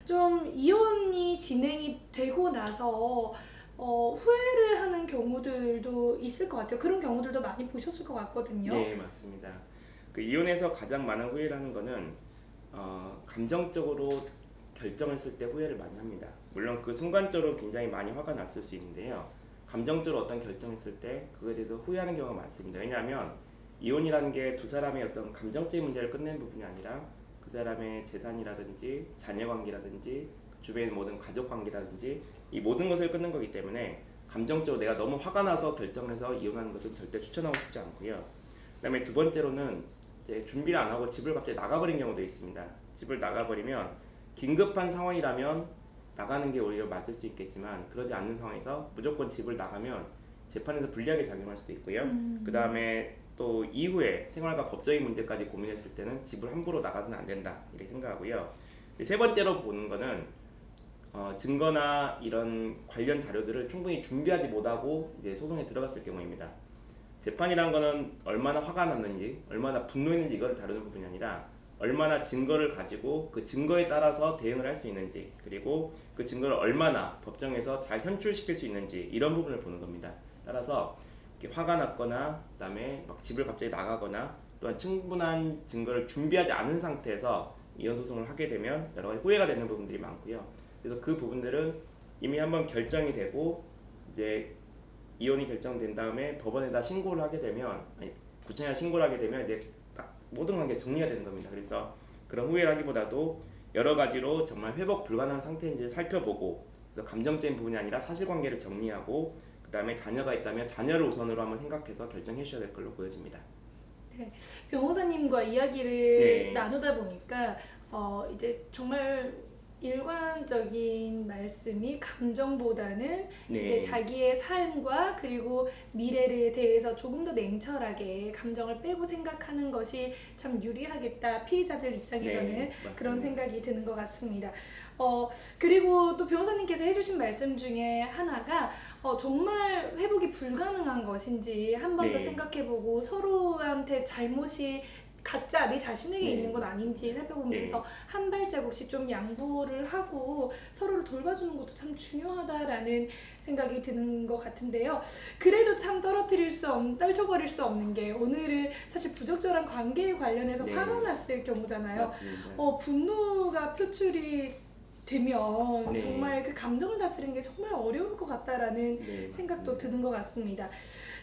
좀 이혼이 진행이 되고 나서 후회를 하는 경우들도 있을 것 같아요. 그런 경우들도 많이 보셨을 것 같거든요. 네, 맞습니다. 그 이혼에서 가장 많은 후회라는 거는 감정적으로 결정했을 때 후회를 많이 합니다. 물론 그 순간적으로 굉장히 많이 화가 났을 수 있는데요. 감정적으로 어떤 결정했을 때 그거에 대해서 후회하는 경우가 많습니다. 왜냐하면 이혼이라는 게 두 사람의 어떤 감정적인 문제를 끝내는 부분이 아니라 그 사람의 재산이라든지 자녀 관계라든지 주변의 모든 가족 관계라든지 이 모든 것을 끊는 거기 때문에 감정적으로 내가 너무 화가 나서 결정해서 이혼하는 것은 절대 추천하고 싶지 않고요. 그다음에 두 번째로는 이제 준비를 안 하고 집을 갑자기 나가버린 경우도 있습니다. 집을 나가버리면 긴급한 상황이라면 나가는 게 오히려 맞을 수 있겠지만 그러지 않는 상황에서 무조건 집을 나가면 재판에서 불리하게 작용할 수도 있고요. 그 다음에 또 이후에 생활과 법적인 문제까지 고민했을 때는 집을 함부로 나가서는 안 된다 이렇게 생각하고요. 세 번째로 보는 거는 증거나 이런 관련 자료들을 충분히 준비하지 못하고 이제 소송에 들어갔을 경우입니다. 재판이란 거는 얼마나 화가 났는지, 얼마나 분노했는지 이걸 다루는 부분이 아니라 얼마나 증거를 가지고 그 증거에 따라서 대응을 할 수 있는지, 그리고 그 증거를 얼마나 법정에서 잘 현출시킬 수 있는지 이런 부분을 보는 겁니다. 따라서 이렇게 화가 났거나 그다음에 막 집을 갑자기 나가거나 또한 충분한 증거를 준비하지 않은 상태에서 이혼 소송을 하게 되면 여러 가지 후회가 되는 부분들이 많고요. 그래서 그 부분들은 이미 한번 결정이 되고 이제 이혼이 결정된 다음에 법원에다 신고를 하게 되면 구청에 신고를 하게 되면 이제 딱 모든 관계 정리가 되는 겁니다. 그래서 그런 후회를 하기보다도 여러 가지로 정말 회복 불가능한 상태인지 살펴보고 그래서 감정적인 부분이 아니라 사실관계를 정리하고 그 다음에 자녀가 있다면 자녀를 우선으로 한번 생각해서 결정해 주셔야 될 걸로 보여집니다. 네, 변호사님과 이야기를 네. 나누다 보니까 이제 정말 일관적인 말씀이 감정보다는 네. 이제 자기의 삶과 그리고 미래에 대해서 조금 더 냉철하게 감정을 빼고 생각하는 것이 참 유리하겠다. 피해자들 입장에서는 네, 그런 맞습니다. 생각이 드는 것 같습니다. 그리고 또 변호사님께서 해주신 말씀 중에 하나가 정말 회복이 불가능한 것인지 한 번 더 네. 생각해보고 서로한테 잘못이 각자 내 자신에게 네, 있는 건 아닌지 살펴보면서 한 발자국씩 좀 양보를 하고 서로를 돌봐주는 것도 참 중요하다라는 생각이 드는 것 같은데요. 그래도 참 떨쳐버릴 수 없는 게 오늘은 사실 부적절한 관계에 관련해서 네. 화가 났을 경우잖아요. 맞습니다. 분노가 표출이 되면 네. 정말 그 감정을 다스리는 게 정말 어려울 것 같다라는 네, 생각도 맞습니다. 드는 것 같습니다.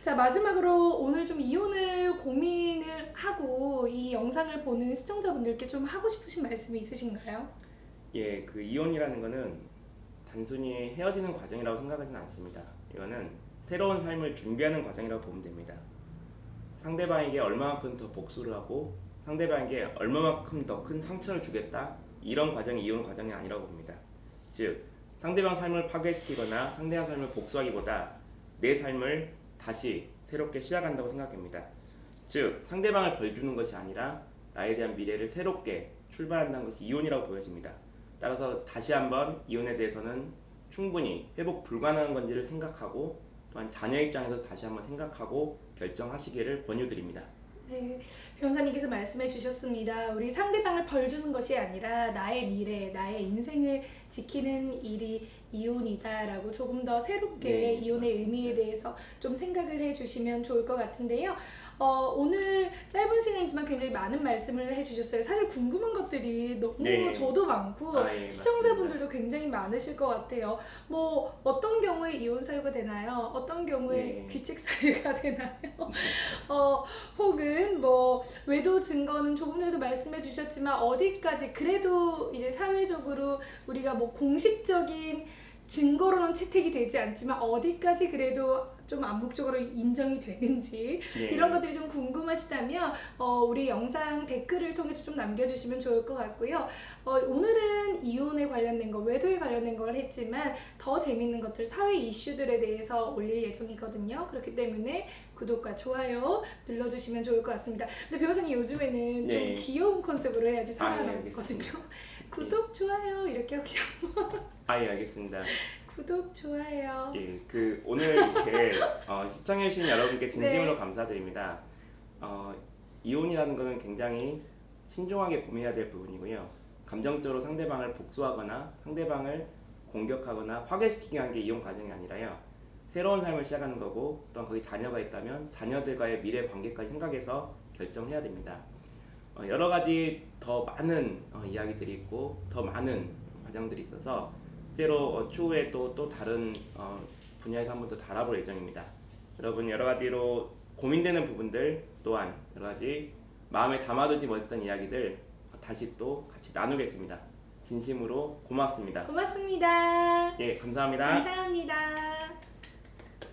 자, 마지막으로 오늘 좀 이혼을 고민을 하고 이 영상을 보는 시청자분들께 좀 하고 싶으신 말씀이 있으신가요? 예, 그 이혼이라는 거는 단순히 헤어지는 과정이라고 생각하지는 않습니다. 이거는 새로운 삶을 준비하는 과정이라고 보면 됩니다. 상대방에게 얼마만큼 더 복수를 하고 상대방에게 얼마만큼 더 큰 상처를 주겠다 이런 과정이 이혼 과정이 아니라고 봅니다. 즉 상대방 삶을 파괴시키거나 상대방 삶을 복수하기보다 내 삶을 다시 새롭게 시작한다고 생각합니다. 즉 상대방을 벌 주는 것이 아니라 나에 대한 미래를 새롭게 출발한다는 것이 이혼이라고 보여집니다. 따라서 다시 한번 이혼에 대해서는 충분히 회복 불가능한 건지를 생각하고 또한 자녀 입장에서 다시 한번 생각하고 결정하시기를 권유드립니다. 네, 변호사님께서 말씀해 주셨습니다. 우리 상대방을 벌주는 것이 아니라 나의 미래, 나의 인생을 지키는 일이 이혼이다라고 조금 더 새롭게 네, 이혼의 맞습니다. 의미에 대해서 좀 생각을 해주시면 좋을 것 같은데요. 오늘 짧은 시간이지만 굉장히 많은 말씀을 해주셨어요. 사실 궁금한 것들이 너무 네. 저도 많고 예, 시청자분들도 굉장히 많으실 것 같아요. 뭐 어떤 경우에 이혼 사유가 되나요? 어떤 경우에 네. 규칙 사유가 되나요? 혹은 뭐 외도 증거는 조금 전에도 말씀해 주셨지만 어디까지 그래도 이제 사회적으로 우리가 뭐 공식적인 증거로는 채택이 되지 않지만 어디까지 그래도 좀 암묵적으로 인정이 되는지 네. 이런 것들이 좀 궁금하시다면 우리 영상 댓글을 통해서 좀 남겨주시면 좋을 것 같고요. 오늘은 이혼에 관련된 거, 외도에 관련된 걸 했지만 더 재밌는 것들, 사회 이슈들에 대해서 올릴 예정이거든요. 그렇기 때문에 구독과 좋아요 눌러주시면 좋을 것 같습니다. 근데 변호사님 요즘에는 네. 좀 귀여운 컨셉으로 해야지 예, 살아남거든요. 알겠습니다. 구독, 좋아요 이렇게 혹시 예, 알겠습니다. 구독, 좋아요. 예, 그 오늘 이렇게 시청해주신 여러분께 진심으로 네. 감사드립니다. 이혼이라는 것은 굉장히 신중하게 고민해야 될 부분이고요. 감정적으로 상대방을 복수하거나 상대방을 공격하거나 파괴시키기 위한 게 이혼 과정이 아니라요. 새로운 삶을 시작하는 거고 또한 거기 자녀가 있다면 자녀들과의 미래 관계까지 생각해서 결정해야 됩니다. 여러 가지 더 많은 이야기들이 있고 더 많은 과정들이 있어서 실제로 추후에 또 다른 분야에서 한 번 더 다뤄볼 예정입니다. 여러분 여러 가지로 고민되는 부분들 또한 여러 가지 마음에 담아두지 못했던 이야기들 다시 또 같이 나누겠습니다. 진심으로 고맙습니다. 고맙습니다. 예, 감사합니다. 감사합니다.